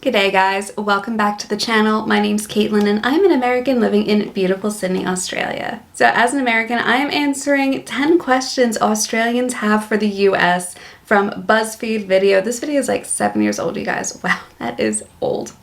G'day guys, welcome back to the channel. My name's Kaitlyn and I'm an American living in beautiful Sydney, Australia. So as an American, I am answering 10 questions Australians have for the US from BuzzFeed video. This video is like 7 years old, you guys. Wow, that is old.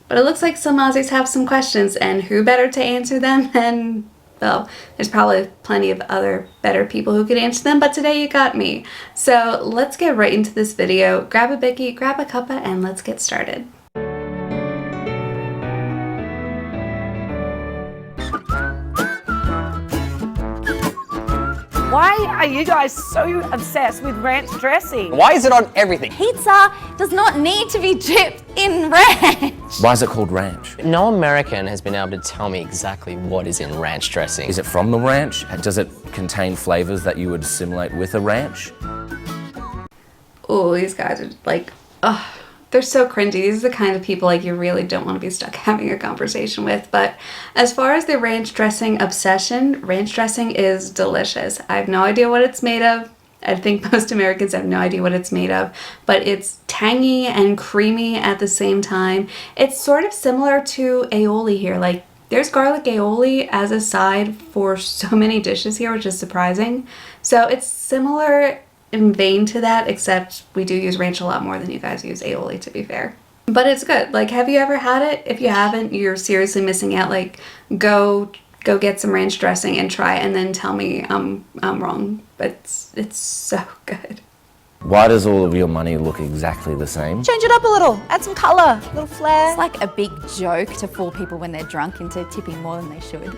But it looks like some Aussies have some questions, and who better to answer them than, well, there's probably plenty of other better people who could answer them, but today you got me. So let's get right into this video. Grab a Bicky, grab a cuppa, and let's get started. Why are you guys so obsessed with ranch dressing? Why is it on everything? Pizza does not need to be dipped in ranch. Why is it called ranch? No American has been able to tell me exactly what is in ranch dressing. Is it from the ranch? Does it contain flavors that you would assimilate with a ranch? Oh, these guys are like, ugh. They're so cringy. These are the kind of people like you really don't want to be stuck having a conversation with. But as far as the ranch dressing obsession, ranch dressing is delicious. I have no idea what it's made of. I think most Americans have no idea what it's made of, but it's tangy and creamy at the same time. It's sort of similar to aioli here. Like, there's garlic aioli as a side for so many dishes here, which is surprising. So it's similar in vein to that, except we do use ranch a lot more than you guys use aioli, to be fair. But it's good. Like, have you ever had it? If you haven't, you're seriously missing out. Like, go get some ranch dressing and try it, and then tell me I'm wrong. But it's so good. Why does all of your money look exactly the same? Change it up a little, add some colour, a little flair. It's like a big joke to fool people when they're drunk into tipping more than they should.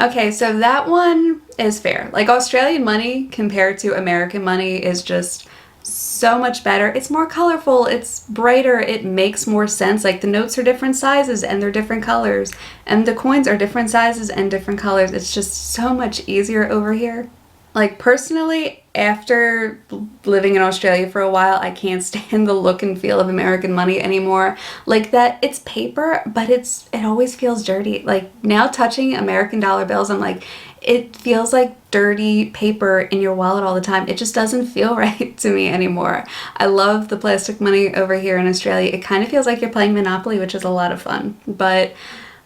Okay, so that one is fair. Like, Australian money compared to American money is just so much better. It's more colorful, it's brighter, it makes more sense. Like, the notes are different sizes and they're different colors, and the coins are different sizes and different colors. It's just so much easier over here. Like, personally, after living in Australia for a while, I can't stand the look and feel of American money anymore. Like, that it's paper, but it always feels dirty. Like, now touching American dollar bills, I'm like, it feels like dirty paper in your wallet all the time. It just doesn't feel right to me anymore. I love the plastic money over here in Australia. It kind of feels like you're playing Monopoly, which is a lot of fun. But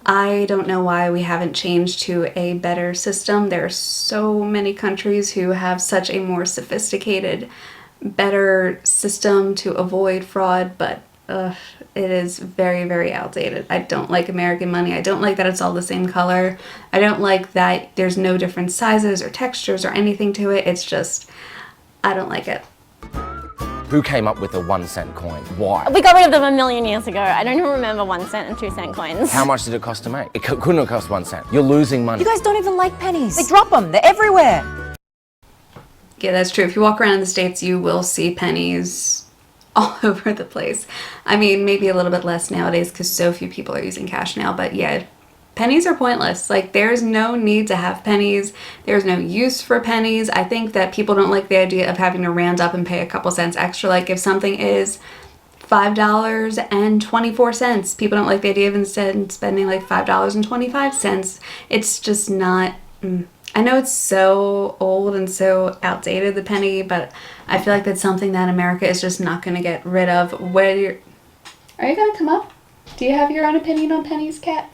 I don't know why we haven't changed to a better system. There are so many countries who have such a more sophisticated, better system to avoid fraud, but it is very, very outdated. I don't like American money. I don't like that it's all the same color. I don't like that there's no different sizes or textures or anything to it. It's just, I don't like it. Who came up with the 1 cent coin? Why? We got rid of them a million years ago. I don't even remember 1 cent and 2 cent coins. How much did it cost to make? It couldn't have cost 1 cent. You're losing money. You guys don't even like pennies. They drop them, they're everywhere. Yeah, that's true. If you walk around in the States, you will see pennies all over the place. I mean, maybe a little bit less nowadays because so few people are using cash now, but yeah, pennies are pointless. Like, there's no need to have pennies. There's no use for pennies. I think that people don't like the idea of having to round up and pay a couple cents extra. Like, if something is $5.24, people don't like the idea of instead spending like $5.25. It's just not, I know it's so old and so outdated, the penny, but I feel like that's something that America is just not going to get rid of. Are you going to come up? Do you have your own opinion on pennies, Kat?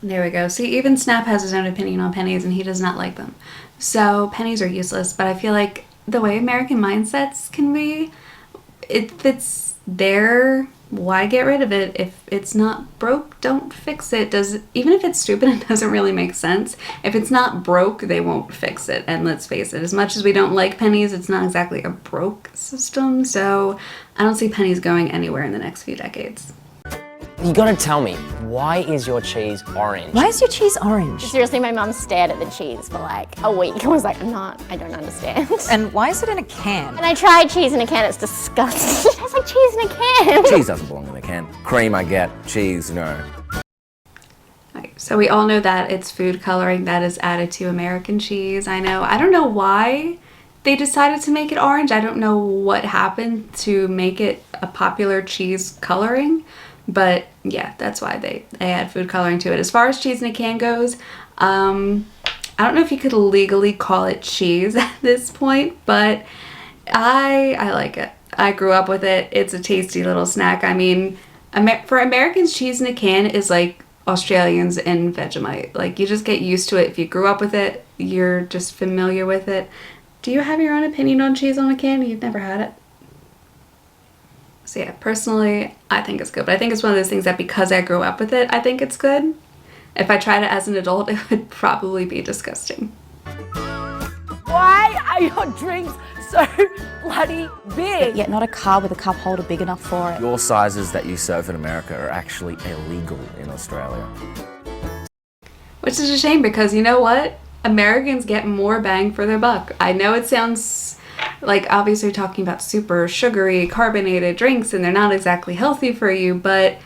There we go. See, even Snap has his own opinion on pennies and he does not like them. So pennies are useless, but I feel like the way American mindsets can be, if it's there, why get rid of it? If it's not broke, don't fix it. Even if it's stupid and doesn't really make sense, if it's not broke, they won't fix it. And let's face it, as much as we don't like pennies, it's not exactly a broke system. So I don't see pennies going anywhere in the next few decades. You gotta tell me, why is your cheese orange? Why is your cheese orange? Seriously, my mum stared at the cheese for like a week. I was like, I don't understand. And why is it in a can? And I tried cheese in a can, it's disgusting. It tastes like cheese in a can. Cheese doesn't belong in a can. Cream, I get. Cheese, no. Right, so we all know that it's food coloring that is added to American cheese. I know. I don't know why they decided to make it orange. I don't know what happened to make it a popular cheese coloring. But yeah, that's why they add food coloring to it. As far as cheese in a can goes, I don't know if you could legally call it cheese at this point, but I like it. I grew up with it. It's a tasty little snack. I mean, for Americans, cheese in a can is like Australians in Vegemite. Like, you just get used to it. If you grew up with it, you're just familiar with it. Do you have your own opinion on cheese on a can? You've never had it? So yeah, personally, I think it's good. But I think it's one of those things that because I grew up with it, I think it's good. If I tried it as an adult, it would probably be disgusting. Why are your drinks so bloody big? Yet not a car with a cup holder big enough for it. Your sizes that you serve in America are actually illegal in Australia. Which is a shame because you know what? Americans get more bang for their buck. I know it sounds like obviously you're talking about super sugary, carbonated drinks and they're not exactly healthy for you, but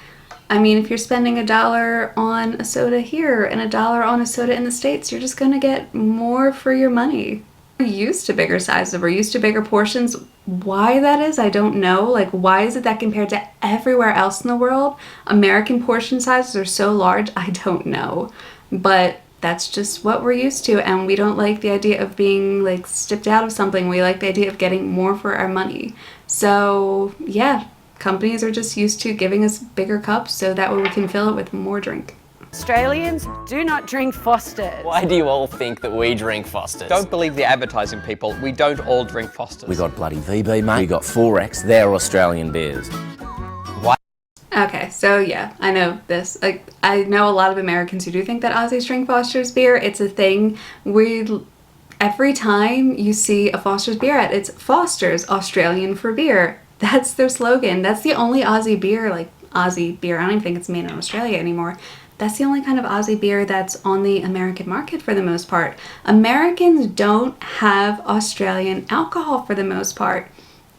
I mean, if you're spending $1 on a soda here and $1 on a soda in the States, you're just gonna get more for your money. We're used to bigger sizes, we're used to bigger portions. Why that is, I don't know. Like, why is it that compared to everywhere else in the world, American portion sizes are so large? I don't know. But that's just what we're used to, and we don't like the idea of being like stripped out of something. We like the idea of getting more for our money. So yeah, companies are just used to giving us bigger cups so that way we can fill it with more drink. Australians do not drink Fosters. Why do you all think that we drink Fosters? Don't believe the advertising, people. We don't all drink Fosters. We got bloody VB, mate. We got 4X. They're Australian beers. Okay, so yeah, I know this. Like, I know a lot of Americans who do think that Aussies drink Foster's beer. It's a thing. Every time you see a Foster's beer ad, it's Foster's, Australian for beer. That's their slogan. That's the only Aussie beer, like Aussie beer. I don't even think it's made in Australia anymore. That's the only kind of Aussie beer that's on the American market for the most part. Americans don't have Australian alcohol for the most part.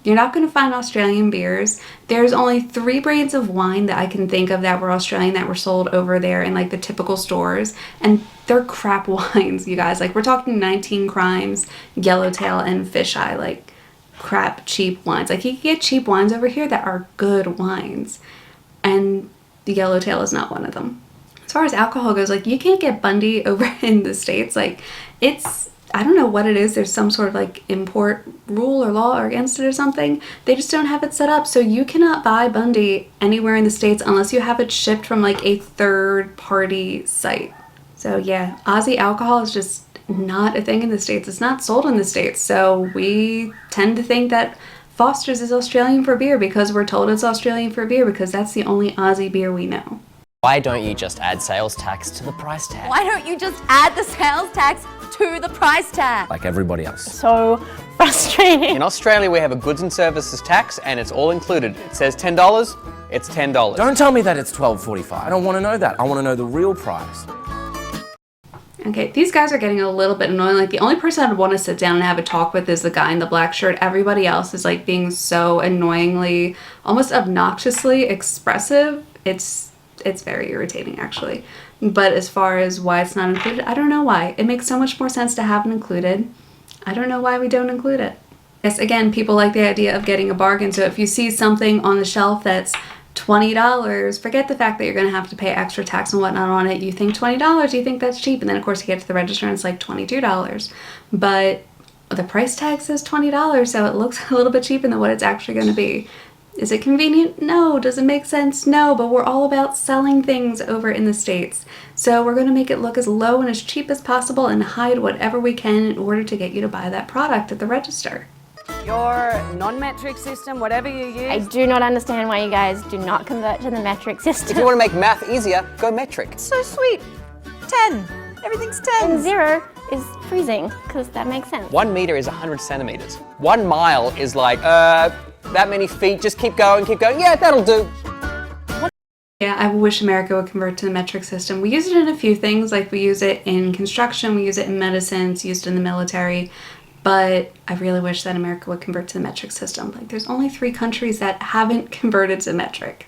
You're not going to find Australian beers. There's only 3 brands of wine that I can think of that were Australian that were sold over there in like the typical stores. And they're crap wines, you guys. Like, we're talking 19 Crimes, Yellowtail, and Fisheye. Like, crap, cheap wines. Like, you can get cheap wines over here that are good wines. And the Yellowtail is not one of them. As far as alcohol goes, like, you can't get Bundy over in the States. Like, I don't know what it is. There's some sort of like import rule or law against it or something. They just don't have it set up. So you cannot buy Bundy anywhere in the States unless you have it shipped from like a third party site. So yeah, Aussie alcohol is just not a thing in the States. It's not sold in the States. So we tend to think that Foster's is Australian for beer because we're told it's Australian for beer because that's the only Aussie beer we know. Why don't you just add sales tax to the price tag? Why don't you just add the sales tax to the price tag? Like everybody else. So frustrating. In Australia, we have a goods and services tax, and it's all included. It says $10, it's $10. Don't tell me that it's $12.45. I don't want to know that. I want to know the real price. Okay, these guys are getting a little bit annoying. Like, the only person I'd want to sit down and have a talk with is the guy in the black shirt. Everybody else is like being so annoyingly, almost obnoxiously expressive. It's very irritating, actually. But as far as why it's not included, I don't know why. It makes so much more sense to have it included. I don't know why we don't include it. Yes, again, people like the idea of getting a bargain. So if you see something on the shelf that's $20, forget the fact that you're going to have to pay extra tax and whatnot on it. You think $20, you think that's cheap. And then, of course, you get to the register and it's like $22. But the price tag says $20, so it looks a little bit cheaper than what it's actually going to be. Is it convenient? No. Does it make sense? No. But we're all about selling things over in the States. So we're going to make it look as low and as cheap as possible and hide whatever we can in order to get you to buy that product at the register. Your non-metric system, whatever you use. I do not understand why you guys do not convert to the metric system. If you want to make math easier, go metric. So sweet. 10. Everything's 10. And 0 is freezing, because that makes sense. 1 meter is 100 centimeters. 1 mile is like, that many feet, just keep going, yeah, that'll do. Yeah, I wish America would convert to the metric system. We use it in a few things, like we use it in construction, we use it in medicine, it's used in the military, but I really wish that America would convert to the metric system. Like, there's only 3 countries that haven't converted to metric,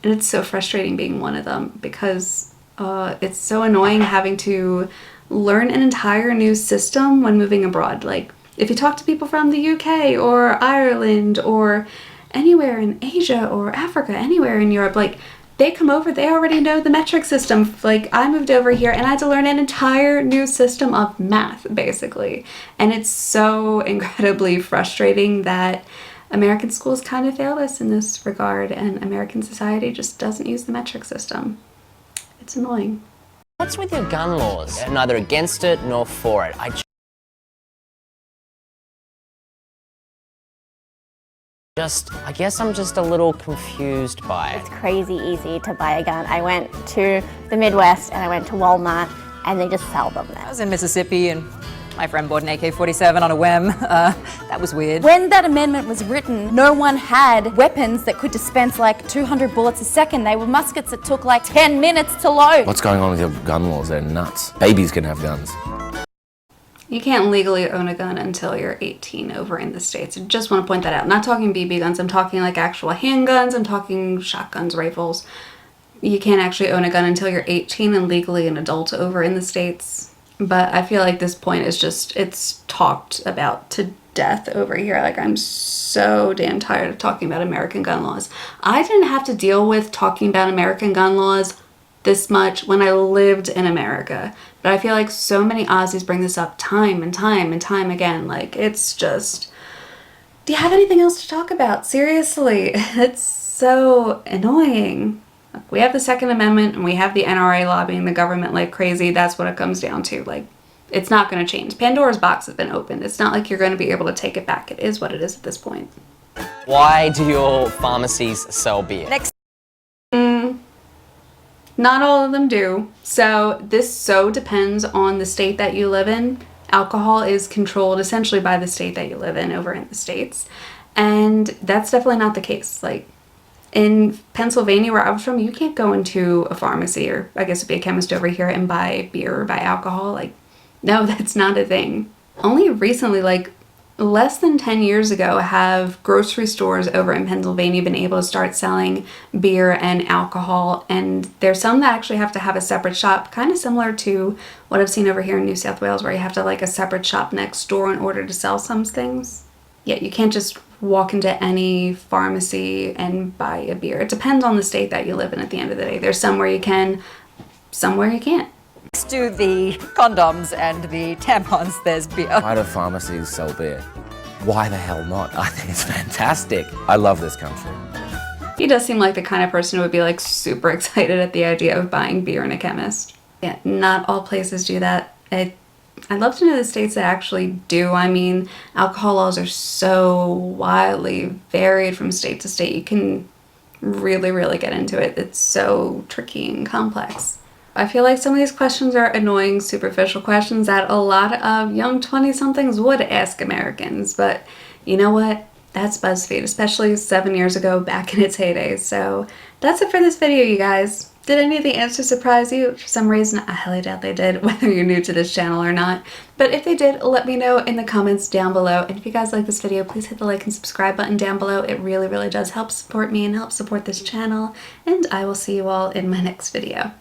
and it's so frustrating being one of them because it's so annoying having to learn an entire new system when moving abroad. Like, if you talk to people from the UK or Ireland or anywhere in Asia or Africa, anywhere in Europe, like, they come over, they already know the metric system. Like, I moved over here and I had to learn an entire new system of math, basically. And it's so incredibly frustrating that American schools kind of failed us in this regard, and American society just doesn't use the metric system. It's annoying. What's with your gun laws? I'm neither against it nor for it. I guess I'm just a little confused by it. It's crazy easy to buy a gun. I went to the Midwest and I went to Walmart and they just sell them there. I was in Mississippi and my friend bought an AK-47 on a whim. That was weird. When that amendment was written, no one had weapons that could dispense like 200 bullets a second. They were muskets that took like 10 minutes to load. What's going on with your gun laws? They're nuts. Babies can have guns. You can't legally own a gun until you're 18 over in the States. I just want to point that out. I'm not talking BB guns. I'm talking like actual handguns. I'm talking shotguns, rifles. You can't actually own a gun until you're 18 and legally an adult over in the States. But I feel like this point is just, it's talked about to death over here. Like, I'm so damn tired of talking about American gun laws. I didn't have to deal with talking about American gun laws this much when I lived in America. But I feel like so many Aussies bring this up time and time and time again. Like, it's just, do you have anything else to talk about? Seriously, it's so annoying. We have the Second Amendment and we have the NRA lobbying the government like crazy. That's what it comes down to. Like, it's not going to change. Pandora's box has been opened. It's not like you're going to be able to take it back. It is what it is at this point. Why do your pharmacies sell beer? Not all of them do. So this so depends on the state that you live in. Alcohol is controlled essentially by the state that you live in over in the States. And that's definitely not the case. Like, in Pennsylvania, where I was from, you can't go into a pharmacy, or I guess it'd be a chemist over here, and buy beer or buy alcohol. Like, no, that's not a thing. Only recently, like less than 10 years ago, have grocery stores over in Pennsylvania been able to start selling beer and alcohol, and there's some that actually have to have a separate shop, kind of similar to what I've seen over here in New South Wales, where you have to like a separate shop next door in order to sell some things. Yeah, you can't just walk into any pharmacy and buy a beer. It depends on the state that you live in at the end of the day. There's somewhere you can, somewhere you can't. Next to the condoms and the tampons, there's beer. Why do pharmacies sell beer? Why the hell not? I think it's fantastic. I love this country. He does seem like the kind of person who would be like super excited at the idea of buying beer in a chemist. Yeah, not all places do that. I'd love to know the states that actually do. I mean, alcohol laws are so wildly varied from state to state. You can really, really get into it. It's so tricky and complex. I feel like some of these questions are annoying, superficial questions that a lot of young 20-somethings would ask Americans. But you know what? That's BuzzFeed, especially 7 years ago, back in its heyday. So that's it for this video, you guys. Did any of the answers surprise you? For some reason, I highly doubt they did, whether you're new to this channel or not. But if they did, let me know in the comments down below. And if you guys like this video, please hit the like and subscribe button down below. It really, really does help support me and help support this channel. And I will see you all in my next video.